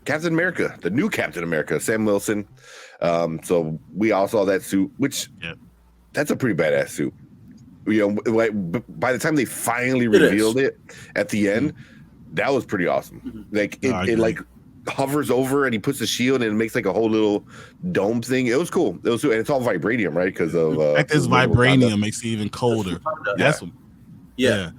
Captain America, the new Captain America, Sam Wilson. So we all saw that suit, which that's a pretty badass suit. You know, by the time they finally revealed it at the end, that was pretty awesome. Like it like hovers over and he puts the shield and it makes like a whole little dome thing. It was cool. And it's all vibranium, right? Because of this vibranium makes it even colder. That's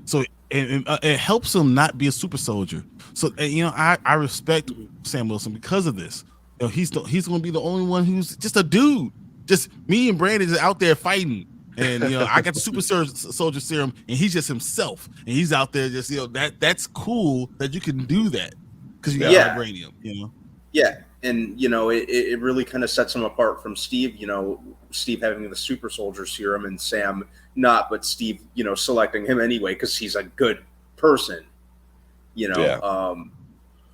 so it helps him not be a super soldier. So you know, I respect Sam Wilson because of this. You know, he's going to be the only one who's just a dude. Just me and Brandon is out there fighting. And you know, I got the super soldier serum, and he's just himself, and he's out there just that's cool that you can do that because you got vibranium, you know. Yeah, and you know, it really kind of sets him apart from Steve. You know, Steve having the super soldier serum and Sam not, but Steve, you know, selecting him anyway because he's a good person. You know,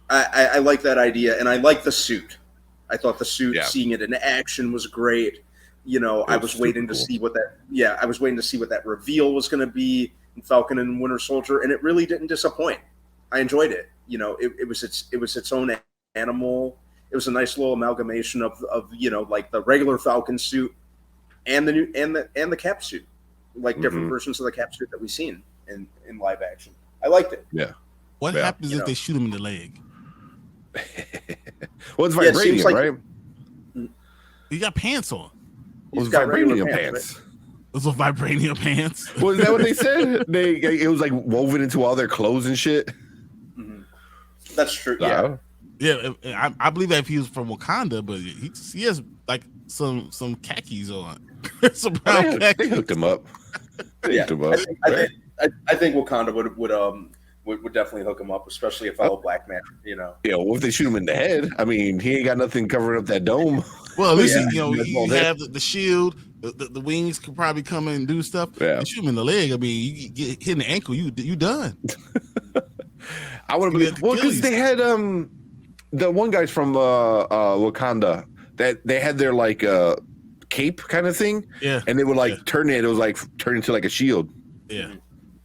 I like that idea, and I like the suit. I thought the suit, seeing it in action, was great. You know, I was waiting to see what that. Yeah, I was waiting to see what that reveal was going to be in Falcon and Winter Soldier, and it really didn't disappoint. I enjoyed it. You know, it was its own animal. It was a nice little amalgamation of you know, like the regular Falcon suit and the new and the Cap suit, like different versions of the Cap suit that we've seen in live action. I liked it. Yeah. What happens if they shoot him in the leg? Well, it's vibranium, right? He got pants on. It was vibranium pants. Those are vibranium pants. Well, is that what they said? It was like woven into all their clothes and shit. That's true. I believe that if he was from Wakanda, but he has like some khakis on. Some brown khakis. They hooked him up. I think Wakanda would definitely hook him up, especially a fellow black man. You know. Yeah. Well, if they shoot him in the head, I mean, he ain't got nothing covering up that dome. Well, at least you have the shield. The wings could probably come in and do stuff. Yeah. You shoot him in the leg. I mean, you get hit in the ankle, you done. I would have been because they had the one guys from Wakanda that they had their like cape kind of thing. Yeah. And they would like turn it. It was like turn into like a shield. Yeah.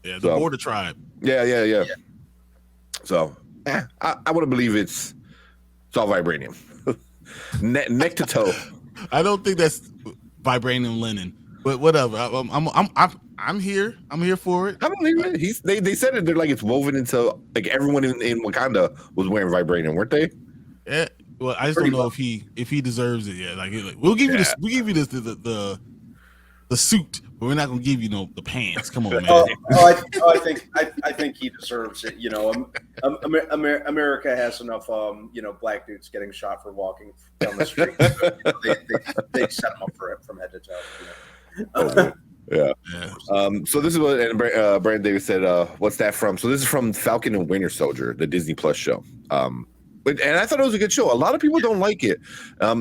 Yeah. The border tribe. Yeah. So I would believe it's all vibranium. Neck to toe. I don't think that's vibranium linen, but whatever. I'm here. I'm here for it. I believe it. They said it. They're like it's woven into like everyone in Wakanda was wearing vibranium, weren't they? Yeah. Well, I just don't know if he deserves it yet. Like we'll give you this. We give you this the suit, but we're not gonna give you the pants. Come on, man. I think he deserves it. You know, America has enough black dudes getting shot for walking down the street. They set him up for it from head to toe. Yeah. So this is what Brandon Davis said. What's that from? So this is from Falcon and Winter Soldier, the Disney Plus show. And I thought it was a good show. A lot of people don't like it.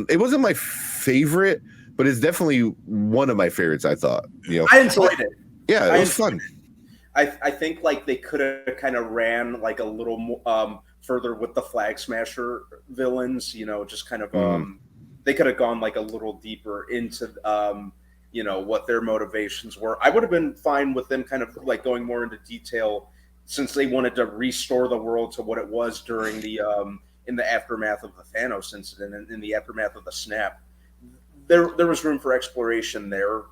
It wasn't my favorite, but it's definitely one of my favorites. I thought. I enjoyed it. Yeah, it was fun. I think like they could have kind of ran like a little more further with the Flag Smasher villains. You know, just kind of they could have gone like a little deeper into what their motivations were. I would have been fine with them kind of like going more into detail since they wanted to restore the world to what it was during the in the aftermath of the Thanos incident and in the aftermath of the snap. There was room for exploration there,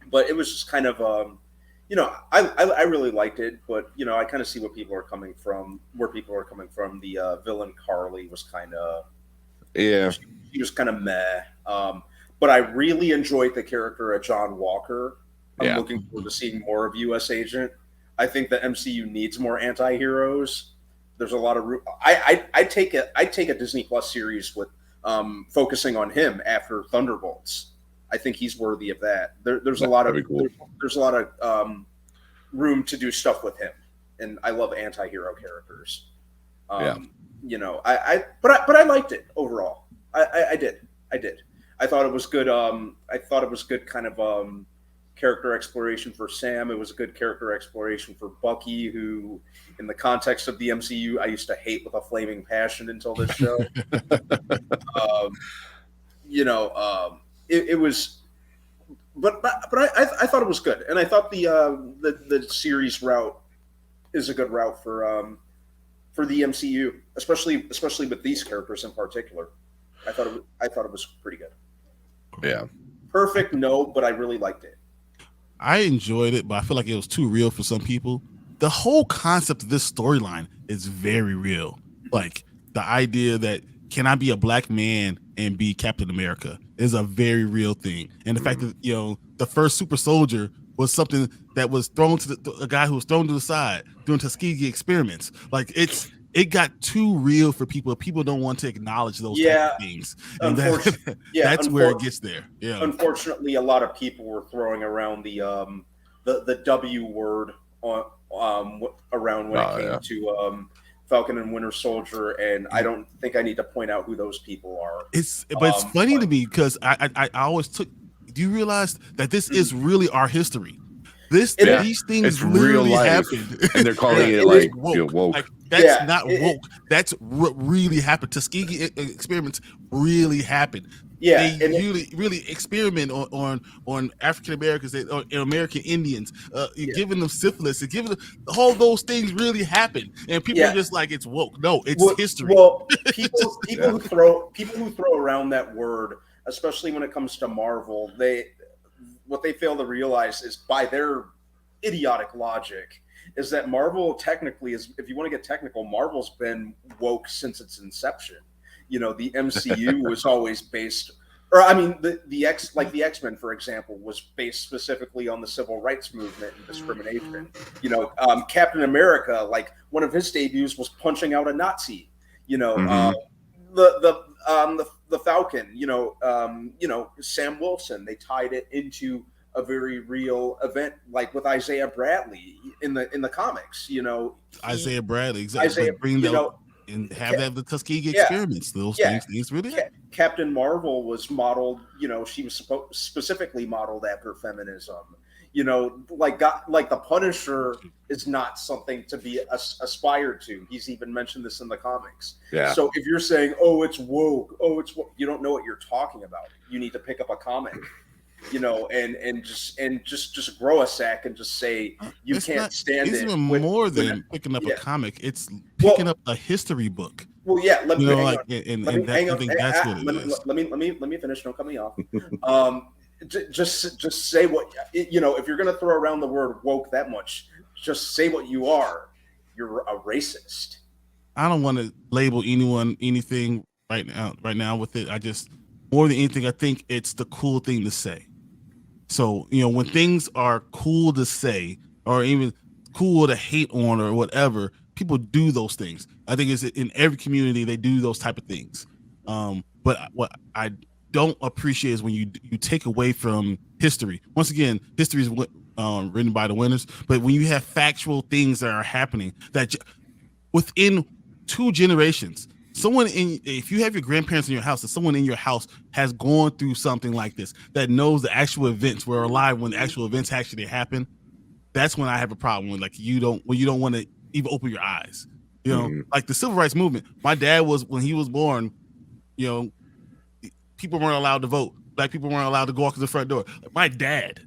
but it was just kind of I really liked it, but I kind of see where people are coming from. The villain Carly was kind of she was kind of meh. But I really enjoyed the character of John Walker. I'm looking forward to seeing more of U.S. Agent. I think the MCU needs more anti-heroes. There's a lot of I take a Disney Plus series with focusing on him after Thunderbolts. I think he's worthy of that. There's a lot of room to do stuff with him, and I love anti-hero characters. But I liked it overall. I did. I thought it was good. I thought it was good kind of character exploration for Sam. It was a good character exploration for Bucky, who, in the context of the MCU, I used to hate with a flaming passion until this show. It was, but I thought it was good, and I thought the series route is a good route for for the MCU, especially with these characters in particular. I thought it was pretty good. Yeah. Perfect, no, but I really liked it. I enjoyed it, but I feel like it was too real for some people. The whole concept of this storyline is very real. Like the idea that can I be a black man and be Captain America is a very real thing. And the fact that, you know, the first super soldier was something that was thrown to a guy who was thrown to the side doing Tuskegee experiments. Like it got too real for people. People don't want to acknowledge those type of things. And that's where it gets there. Yeah. Unfortunately, a lot of people were throwing around the W word around when it came to Falcon and Winter Soldier, and I don't think I need to point out who those people are. It's funny to me because I always took. Do you realize that this is really our history? These things literally happened, and they're calling it like woke. Like, that's not woke. That's what really happened. Tuskegee experiments really happened. Yeah, they really experiment on African Americans or American Indians, giving them syphilis, and giving them all those things really happened, and people are just like it's woke. No, it's history. Well, people who throw around that word, especially when it comes to Marvel, what they fail to realize is by their idiotic logic is that Marvel technically is, if you want to get technical, Marvel's been woke since its inception. You know, the MCU was always based, or I mean, the X-Men, for example, was based specifically on the civil rights movement and discrimination. You know, Captain America, like one of his debuts was punching out a Nazi. You know, the Falcon. You know, Sam Wilson. They tied it into a very real event, like with Isaiah Bradley in the comics. You know, Isaiah Bradley, exactly. And have the Tuskegee experiments. Those things really. Captain Marvel was modeled. You know, she was specifically modeled after feminism. You know, like the Punisher is not something to be aspired to. He's even mentioned this in the comics. Yeah. So if you're saying, "Oh, it's woke," you don't know what you're talking about. You need to pick up a comic. You know, and just grow a sack and just say you can't stand it. It's even more than picking up a comic. It's picking up a history book. Well, yeah. Let me finish. Don't cut me off. Just say what you know. If you're going to throw around the word woke that much, just say what you are. You're a racist. I don't want to label anything right now with it. I just, more than anything, I think it's the cool thing to say. So, you know, when things are cool to say or even cool to hate on or whatever, people do those things. I think it's in every community, they do those type of things. But what I don't appreciate is when you take away from history. Once again, history is written by the winners. But when you have factual things that are happening that within 2 generations, if you have your grandparents in your house, and someone in your house has gone through something like this, that knows the actual events, were alive when the actual events actually happen, that's when I have a problem with, like, you don't want to even open your eyes. You know, like the civil rights movement. My dad when he was born, you know, people weren't allowed to vote. Black people weren't allowed to go out to the front door. Like, my dad,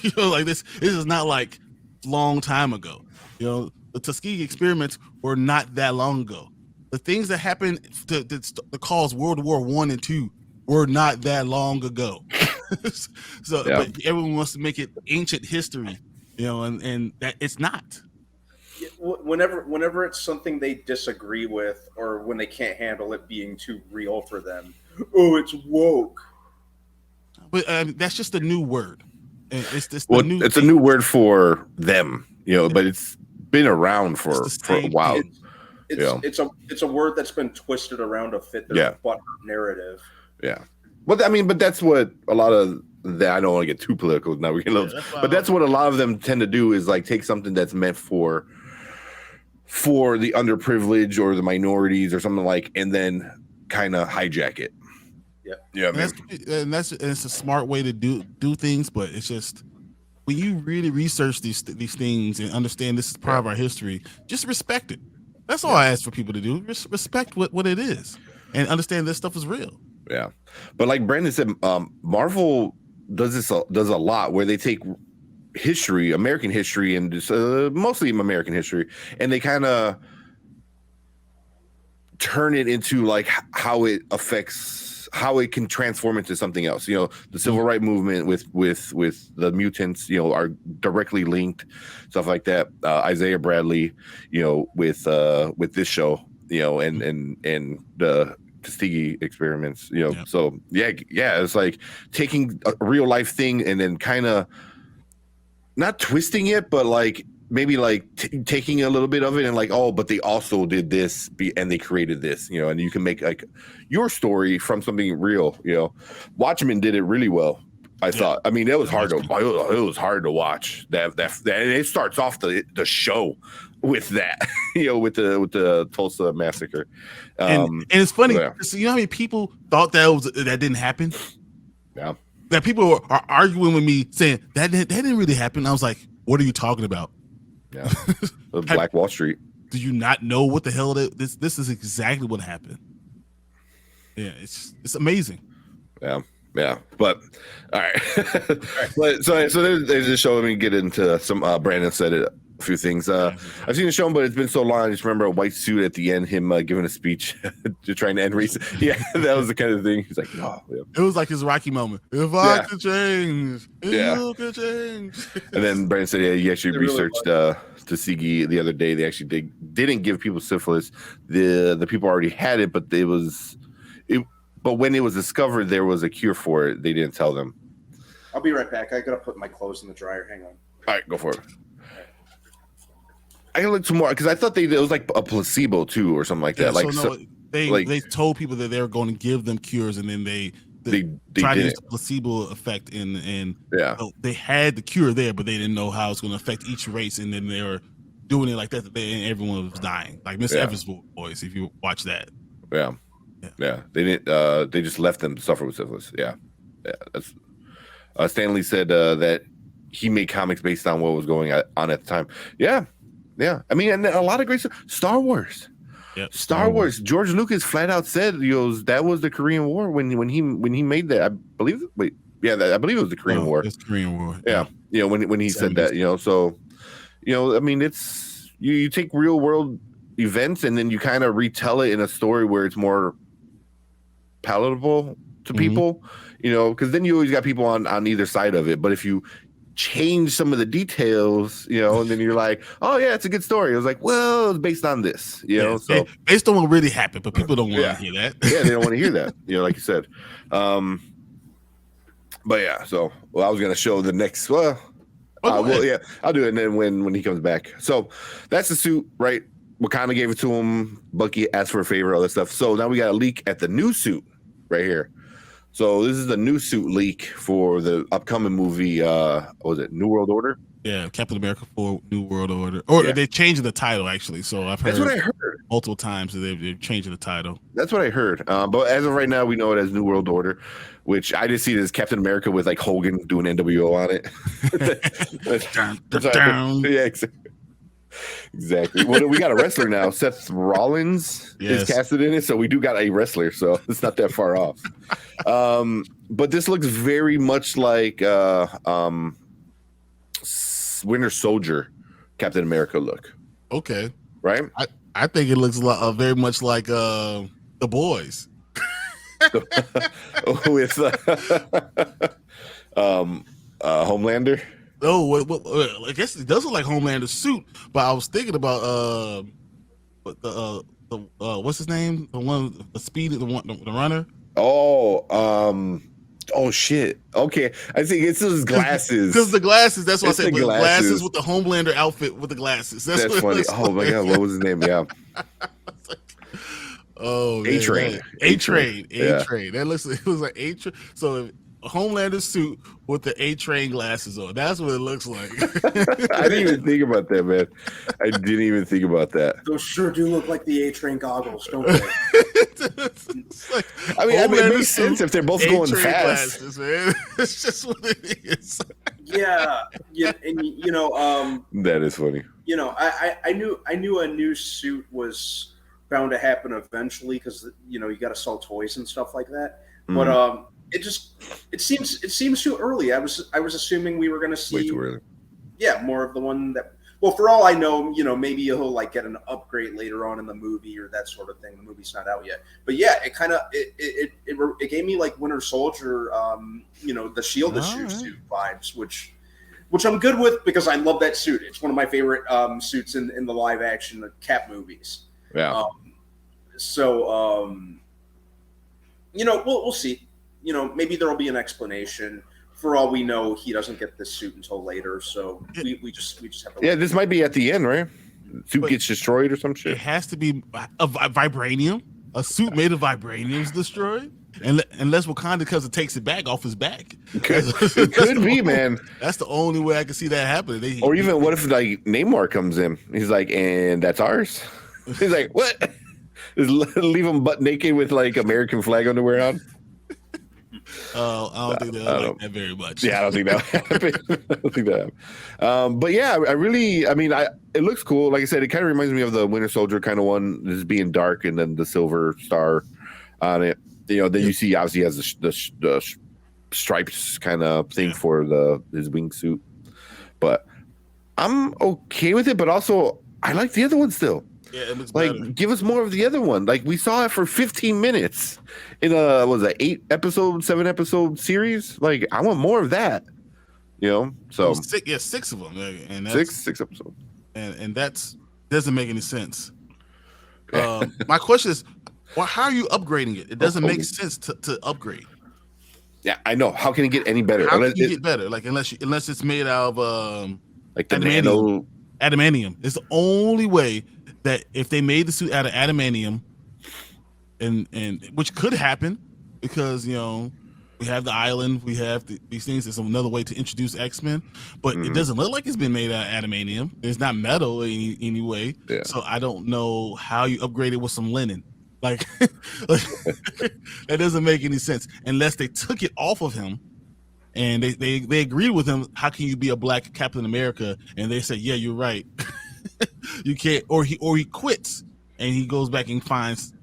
you know, like this is not like long time ago. You know, the Tuskegee experiments were not that long ago. The things that happened to cause World War I and II were not that long ago. But everyone wants to make it ancient history, you know, and that it's not. Whenever it's something they disagree with, or when they can't handle it being too real for them, oh, it's woke. But that's just a new word. It's a new word for them, you know. But it's been around for a while. It's a word that's been twisted around to fit their butt narrative. Yeah. But I mean, that's what a lot of that. I don't want to get too political now. But that's what a lot of them tend to do, is like take something that's meant for the underprivileged or the minorities or something like, and then kind of hijack it. Yeah. It's a smart way to do things, but it's just when you really research these things and understand this is part of our history, just respect it. That's all I ask for people to do. Just respect what it is and understand this stuff is real. Yeah. But like Brandon said, Marvel does a lot where they take history, American history, and just, mostly American history, and they kind of turn it into like how it affects, how it can transform into something else. You know, the civil rights movement with the mutants, you know, are directly linked, stuff like that. Isaiah Bradley, you know, with this show, you know, and the Tuskegee experiments, you know. So yeah, it's like taking a real life thing and then kind of not twisting it, but like maybe like taking a little bit of it and like, oh, but they also did this and they created this, you know, and you can make like your story from something real, you know. Watchmen did it really well, I thought. I mean, it was hard to watch that and it starts off the show with that, you know, with the Tulsa massacre. And it's funny, you know how many people thought that didn't happen? Yeah. That people are arguing with me saying that didn't really happen. I was like, what are you talking about? Yeah. Black Wall Street. Do you not know what the hell this is exactly what happened? Yeah, it's amazing. Yeah. But all right. But so there's a show. Let me get into some. Brandon said it. A few things. I've seen the show, but it's been so long. I just remember a white suit at the end, him giving a speech to trying to end racism. Yeah, that was the kind of thing. He's like, oh, yeah. It was like his Rocky moment. If I could change, you could change. And then Brandon said, yeah, he actually researched Tuskegee the other day. They actually didn't give people syphilis. The people already had it, but but when it was discovered, there was a cure for it. They didn't tell them. I'll be right back. I gotta put my clothes in the dryer. Hang on. All right, go for it. I can look some more because I thought it was like a placebo too or something like that. They told people that they were going to give them cures, and then they tried to use the placebo effect, and they had the cure there, but they didn't know how it's going to affect each race, and then they were doing it like that, and everyone was dying, like Miss Evans' voice. If you watch that, they didn't. They just left them to suffer with syphilis. Yeah. That's Stanley said that he made comics based on what was going on at the time. Yeah, I mean, and a lot of great stuff. Star Wars. Yep. Star Wars. George Lucas flat out said, that was the Korean War when he made that. I believe. I believe it was the Korean War. It's Korean War. Yeah, you know, when he said that, you know, so, you know, I mean, it's you take real world events and then you kind of retell it in a story where it's more palatable to people, you know, because then you always got people on either side of it. But if you change some of the details, you know, and then you're like, oh yeah, it's a good story. It was like, well, it's based on this, you know, so based on what really happened, but people don't want to hear that. Yeah, they don't want to hear that, you know, like you said. But yeah, so I was gonna show the next. I'll do it, and then when he comes back. So that's the suit, right? Wakanda gave it to him. Bucky asked for a favor, all that stuff. So now we got a leak at the new suit right here. So this is the new suit leak for the upcoming movie. What was it? New World Order? Yeah, Captain America for New World Order. Or they're changing the title, actually. So I've heard, that's what I heard multiple times that they're changing the title. That's what I heard. But as of right now, we know it as New World Order, which I just see it as Captain America with like Hogan doing NWO on it. Yeah, exactly. Well, we got a wrestler now. Seth Rollins is casted in it, so we do got a wrestler. So it's not that far off. But this looks very much like Winter Soldier, Captain America look. Okay, right? I think it looks very much like The Boys with Homelander. Oh, I guess it does look like Homelander's suit, but I was thinking about what's his name? The one, the speed, the runner. Oh shit. Okay, I think it's his glasses. Because the glasses. That's what I said. Glasses with the Homelander outfit with the glasses. That's funny. Oh my god, what was his name? Yeah. Oh, A-Train. A-Train. That looks. It was like A-Train. So Homelander suit with the A-Train glasses on. That's what it looks like. I didn't even think about that, man. I didn't even think about that. Those sure do look like the A-Train goggles, don't they? Like, I mean, it makes sense if they're both going fast. Glasses, man. It's just what it is. Yeah, and you know, that is funny. You know, I knew a new suit was bound to happen eventually because you know you got to sell toys and stuff like that. But it seems too early. I was assuming we were going to see way too early. Yeah, more of the one that well, for all I know, maybe he'll like get an upgrade later on in the movie or that sort of thing. The movie's not out yet, but yeah, it kind of it gave me like Winter Soldier, the Shield issue suit vibes, which I'm good with because I love that suit. It's one of my favorite suits in the live action Cap movies. Yeah. We'll see. Maybe there'll be an explanation. For all we know, he doesn't get this suit until later, so we just have to. Yeah, this might be at the end, right? Suit gets destroyed or some shit. It has to be a vibranium. A suit made of vibranium is destroyed, unless Wakanda because it takes it back off his back. It could be, man. That's the only way I can see that happening. Or even what if like Namor comes in? He's like, and that's ours. He's like, what? Just leave him butt naked with like American flag underwear on. I don't think they'll like that very much. Yeah, I don't think that happened. But yeah, it looks cool. Like I said, it kind of reminds me of the Winter Soldier kind of one, just being dark and then the silver star on it. Then you see obviously he has the stripes kind of thing for his wingsuit. But I'm okay with it, but also I like the other one still. Yeah, it looks like better. Give us more of the other one. Like we saw it for 15 minutes in a 7 episode series. Like I want more of that. So six of them, and that's six episodes, and that's doesn't make any sense. My question is, how are you upgrading it? It doesn't make sense to upgrade. Yeah, I know. How can it get any better? How can you get better? Like unless it's made out of like the adamantium. It's the only way that if they made the suit out of adamantium, and which could happen because we have the island, we have these things. It's another way to introduce X-Men, but it doesn't look like it's been made out of adamantium. It's not metal in any way. Yeah. So I don't know how you upgrade it with some linen. Like that doesn't make any sense unless they took it off of him and they agreed with him. How can you be a black Captain America? And they said, yeah, you're right. You can't, or he quits and he goes back and finds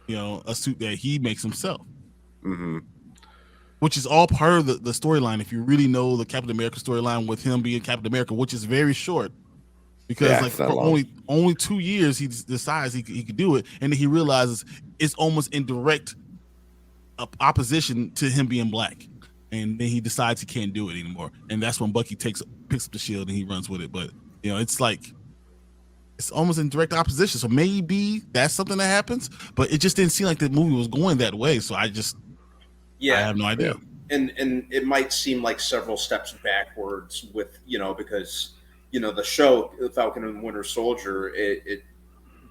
a suit that he makes himself, which is all part of the storyline. If you really know the Captain America storyline with him being Captain America, which is very short, because for only 2 years he decides he could do it, and then he realizes it's almost in direct opposition to him being black, and then he decides he can't do it anymore, and that's when Bucky picks up the shield and he runs with it. But it's like it's almost in direct opposition. So maybe that's something that happens, but it just didn't seem like the movie was going that way. So I have no idea. And it might seem like several steps backwards with, because, the show, The Falcon and Winter Soldier, it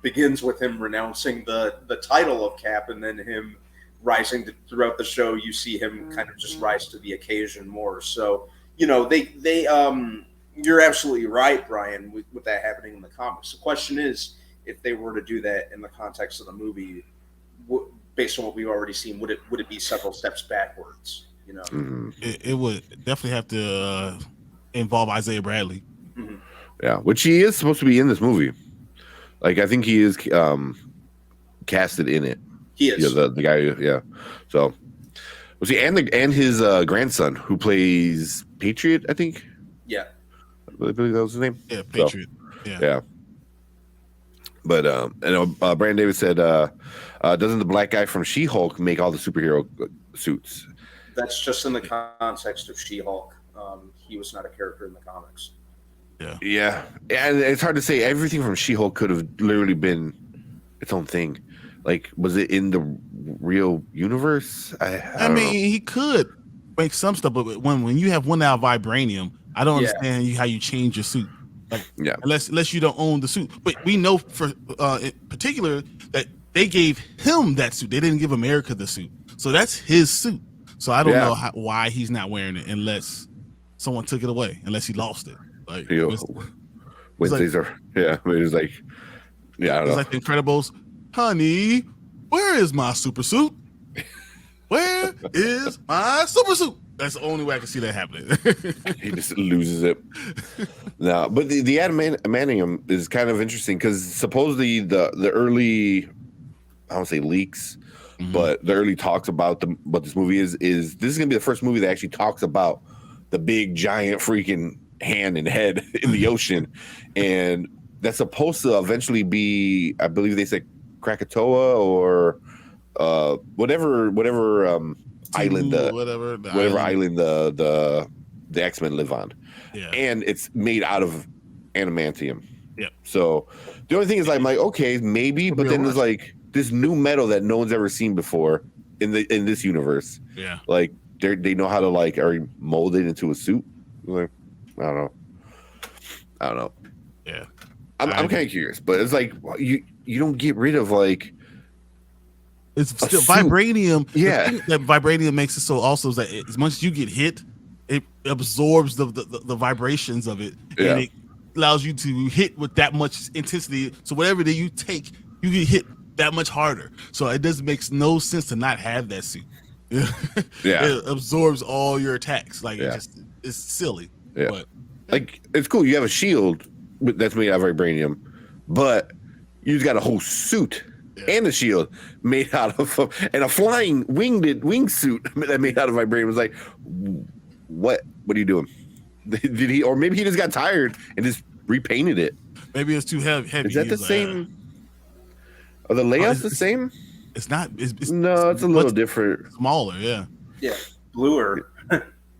begins with him renouncing the title of Cap, and then him rising throughout the show. You see him kind of just rise to the occasion more. So, you're absolutely right, Brian, with that happening in the comics. The question is, if they were to do that in the context of the movie, based on what we've already seen, would it be several steps backwards? It would definitely have to involve Isaiah Bradley. Mm-hmm. Yeah, which he is supposed to be in this movie. Like I think he is casted in it. He is the guy. Yeah. So was he and his grandson who plays Patriot? I think. Yeah. I believe that was his name. Yeah, Patriot. So, yeah. But Brandon Davis said, doesn't the black guy from She-Hulk make all the superhero suits? That's just in the context of She-Hulk. He was not a character in the comics. Yeah. And it's hard to say. Everything from She-Hulk could have literally been its own thing. Like, was it in the real universe? I mean, he could make some stuff, but when you have one out of vibranium, I don't understand how you change your suit. Like, unless you don't own the suit. But we know for in particular that they gave him that suit. They didn't give America the suit, so that's his suit. So I don't know why he's not wearing it unless someone took it away, unless he lost it. Like Wednesdays are it was like I don't know. It's like the Incredibles, honey. Where is my super suit? Where is my super suit? That's the only way I can see that happening. He just loses it. No, but the adamantium is kind of interesting because supposedly the early, I don't say leaks, but the early talks about what this movie is this is going to be the first movie that actually talks about the big giant freaking hand and head in the ocean, and that's supposed to eventually be, I believe they said Krakatoa or whatever island, whatever island the X-Men live on. Yeah. And it's made out of adamantium. Yeah. So the only thing is I'm like, okay, maybe, but then there's like this new metal that no one's ever seen before in this universe. Yeah. Like they know how to like already mold it into a suit. Like, I don't know. Yeah. I'm kind of curious, but it's like you don't get rid of like it's still vibranium. Yeah. That vibranium makes it so also is that as much as you get hit, it absorbs the vibrations of it, and it allows you to hit with that much intensity. So whatever that you take, you get hit that much harder. So it doesn't make no sense to not have that suit. It absorbs all your attacks. Like it's silly. Yeah. But like it's cool. You have a shield that's made out of vibranium, but you just got a whole suit and a shield made out of and a flying wingsuit that made out of vibranium. It was like, what are you doing? Did he, or maybe he just got tired and just repainted it? Maybe it's too heavy. Is that the same? Are the layouts the same? It's not. It's no, it's a little different. Smaller, yeah. Yeah, bluer.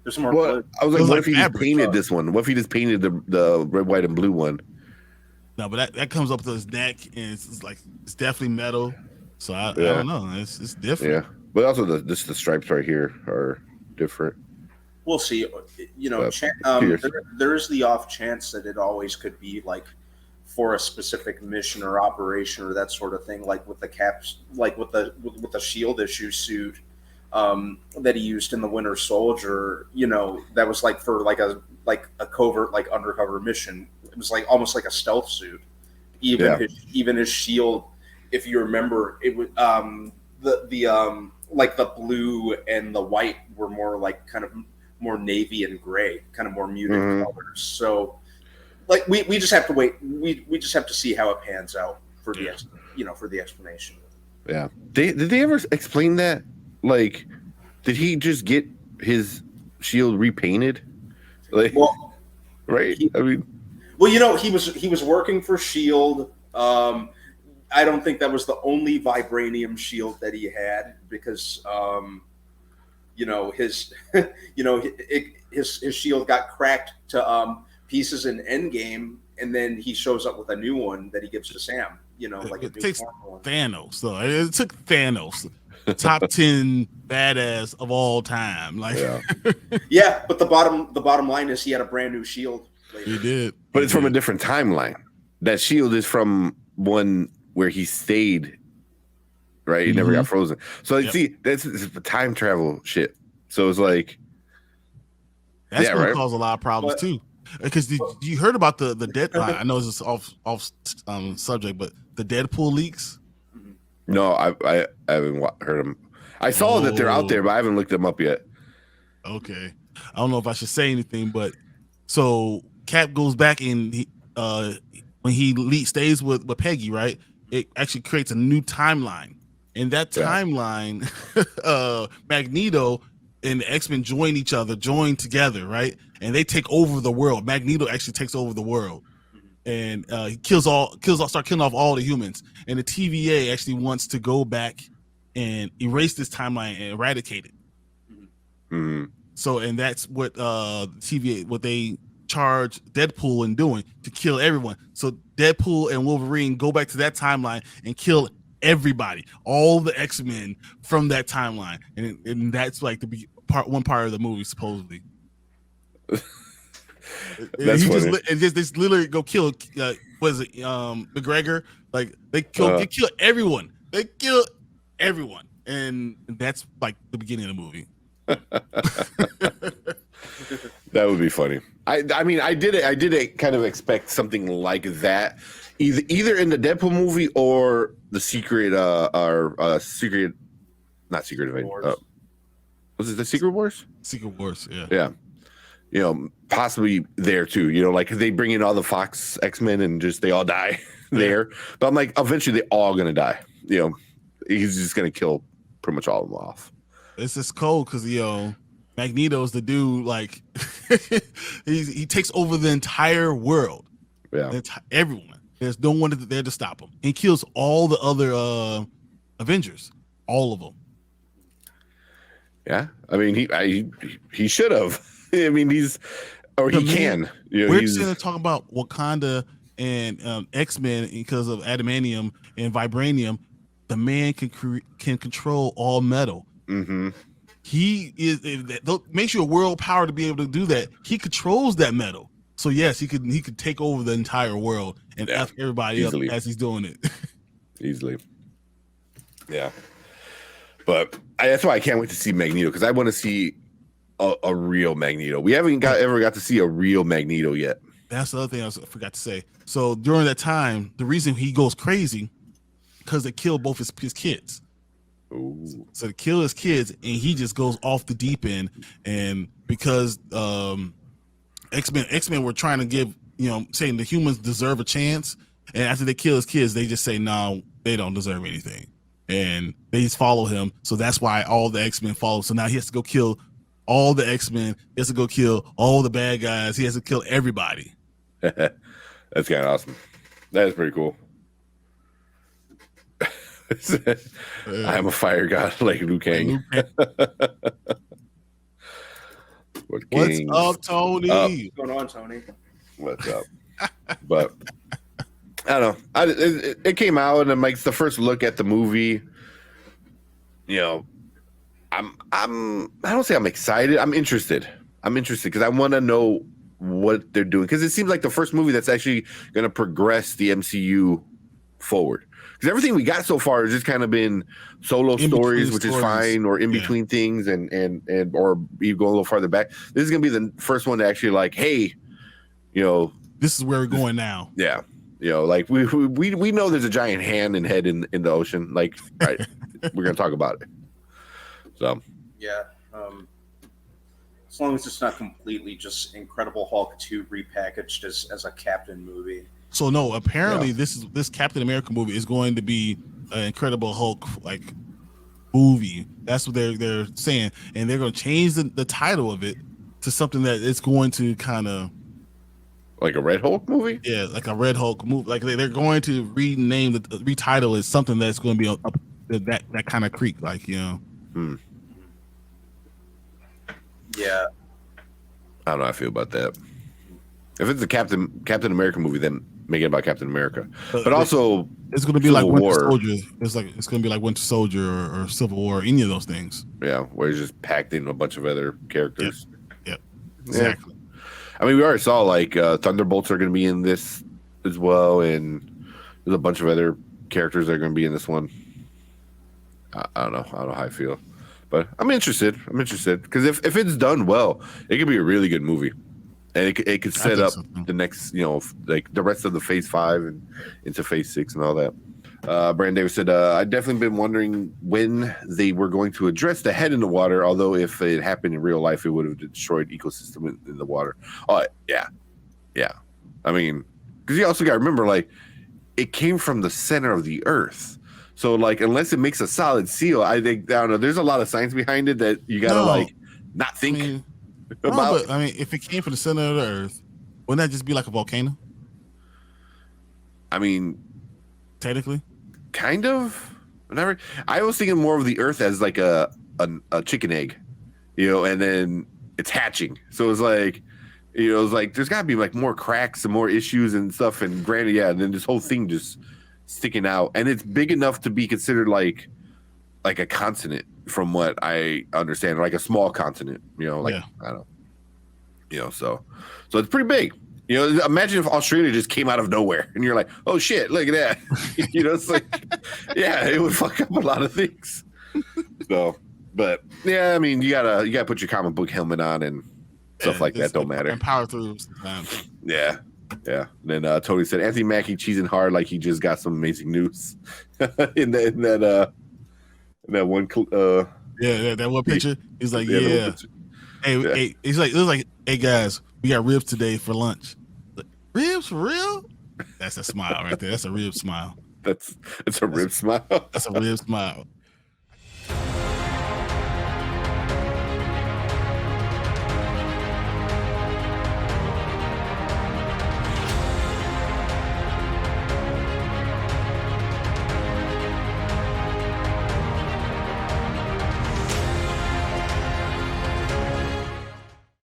There's more. Well, I was like, what if he just painted this one? What if he just painted the red, white, and blue one? No, but that comes up to his neck, and it's like it's definitely metal. So I don't know. It's different. Yeah, but also the stripes right here are different. We'll see. You know, there is the off chance that it always could be like for a specific mission or operation or that sort of thing, like with the caps, like with the shield issue suit that he used in the Winter Soldier. You know, that was like for like a covert, like undercover mission. It was like almost like a stealth suit. Even his shield, if you remember, it was the like the blue and the white were more like kind of more navy and gray, kind of more muted colors. So, like we just have to wait. We just have to see how it pans out for the for the explanation. Yeah. Did they ever explain that? Like, did he just get his shield repainted? Like, right? I mean, well, you know, he was working for Shield. I don't think that was the only vibranium shield that he had because. You know his shield got cracked to pieces in Endgame, and then he shows up with a new one that he gives to Sam. You know, like it takes Thanos. Though it took Thanos, top 10 badass of all time. Like, yeah, but the bottom line is he had a brand new shield. Later. He did, but it's from a different timeline. That shield is from one where he stayed. Right, he never got frozen. So see, that's time travel shit. So it's like that's gonna cause a lot of problems too. Because you heard about the deadline? I know it's off subject, but the Deadpool leaks. No, I haven't heard them. I saw that they're out there, but I haven't looked them up yet. Okay, I don't know if I should say anything, but so Cap goes back and when he stays with Peggy, right? It actually creates a new timeline. In that timeline, Magneto and the X-Men join together, right? And they take over the world. Magneto actually takes over the world, and he start killing off all the humans. And the TVA actually wants to go back and erase this timeline and eradicate it. Mm-hmm. So, and that's what TVA, what they charge Deadpool in doing, to kill everyone. So Deadpool and Wolverine go back to that timeline and kill everybody, all the X-Men from that timeline, and that's like one part of the movie supposedly. That's funny. Just literally go kill was it McGregor? Like they kill everyone. They kill everyone, and that's like the beginning of the movie. That would be funny. I mean, I did kind of expect something like that, either in the Deadpool movie or the Secret Wars. Was it the Secret Wars? Secret Wars, yeah. Yeah. You know, possibly there too. You know, like they bring in all the Fox X-Men and just they all die there. But I'm like, eventually they're all gonna die. You know, he's just gonna kill pretty much all of them off. It's just cold because Magneto's the dude, like he takes over the entire world. Yeah, everyone. There's no one there to stop him. He kills all the other Avengers, all of them. Yeah, I mean he should have. I mean he can. You know, we're sitting there talking about Wakanda and X-Men because of adamantium and vibranium. The man can control all metal. Mm-hmm. He makes you a world power to be able to do that. He controls that metal. So yes, he could take over the entire world and F everybody up as he's doing it. Easily. Yeah. But that's why I can't wait to see Magneto, because I want to see a real Magneto. We haven't ever got to see a real Magneto yet. That's the other thing I forgot to say. So during that time, the reason he goes crazy because they kill both his kids. Ooh. So they kill his kids, and he just goes off the deep end. And because X-Men were trying to give, saying the humans deserve a chance, and after they kill his kids, they just say no, they don't deserve anything, and they just follow him. So that's why all the X-Men follow. So now he has to go kill all the X-Men. He has to go kill all the bad guys. He has to kill everybody. That's kind of awesome. That is pretty cool. I'm a fire god like Liu Kang. What's up, Tony? What's going on, Tony? What's up? But I don't know. It came out, and it's the first look at the movie. I don't say I'm excited. I'm interested because I want to know what they're doing, because it seems like the first movie that's actually going to progress the MCU forward. Because everything we got so far has just kind of been solo stories, which is fine, or in between things, and or you go a little farther back. This is gonna be the first one to actually like, hey, this is where we're going now. Yeah, like we know there's a giant hand and head in the ocean. Like, right, we're gonna talk about it. So yeah, as long as it's not completely just Incredible Hulk 2 repackaged as a Captain movie. So no, apparently this Captain America movie is going to be an Incredible Hulk like movie. That's what they're saying, and they're going to change the title of it to something that it's going to kind of like a Red Hulk movie. Yeah, like a Red Hulk movie. Like they're going to retitle it something that's going to be up that kind of creek, like Yeah. I don't know how I feel about that. If it's a Captain America movie, then make it about Captain America. But also, it's going to be like Winter Soldier. It's going to be like Winter Soldier or Civil War, any of those things. Yeah, where he's just packed in a bunch of other characters. Yep. Exactly. Yeah. I mean, we already saw like Thunderbolts are going to be in this as well, and there's a bunch of other characters that are going to be in this one. I don't know how I feel, but I'm interested. Because if it's done well, it could be a really good movie. And it could set up the next, like the rest of the Phase 5 and into Phase 6 and all that. Brandon Davis said, I've definitely been wondering when they were going to address the head in the water, although if it happened in real life, it would have destroyed ecosystem in the water. Oh, yeah. Yeah. I mean, because you also got to remember, like, it came from the center of the Earth. So, like, unless it makes a solid seal, I don't know. There's a lot of science behind it that you got to, not think about. But, if it came from the center of the Earth, wouldn't that just be like a volcano? I mean, technically, kind of. Whatever. I was thinking more of the Earth as like a chicken egg, and then it's hatching. So it's like, there's got to be like more cracks and more issues and stuff. And granted, and then this whole thing just sticking out, and it's big enough to be considered like a continent, from what I understand, like a small continent. I don't know. So it's pretty big. Imagine if Australia just came out of nowhere and you're like, oh shit, look at that. It's like, yeah, it would fuck up a lot of things. So, but yeah, I mean, you gotta put your comic book helmet on and stuff like that. Don't matter. And power through sometimes. Yeah. And then Tony said Anthony Mackie cheesing hard like he just got some amazing news in that one. That one picture. He's like, yeah. Hey, he's like, it was like, hey guys, we got ribs today for lunch. Like, ribs for real? That's a smile right there. That's a rib smile. That's a rib smile. That's a rib smile.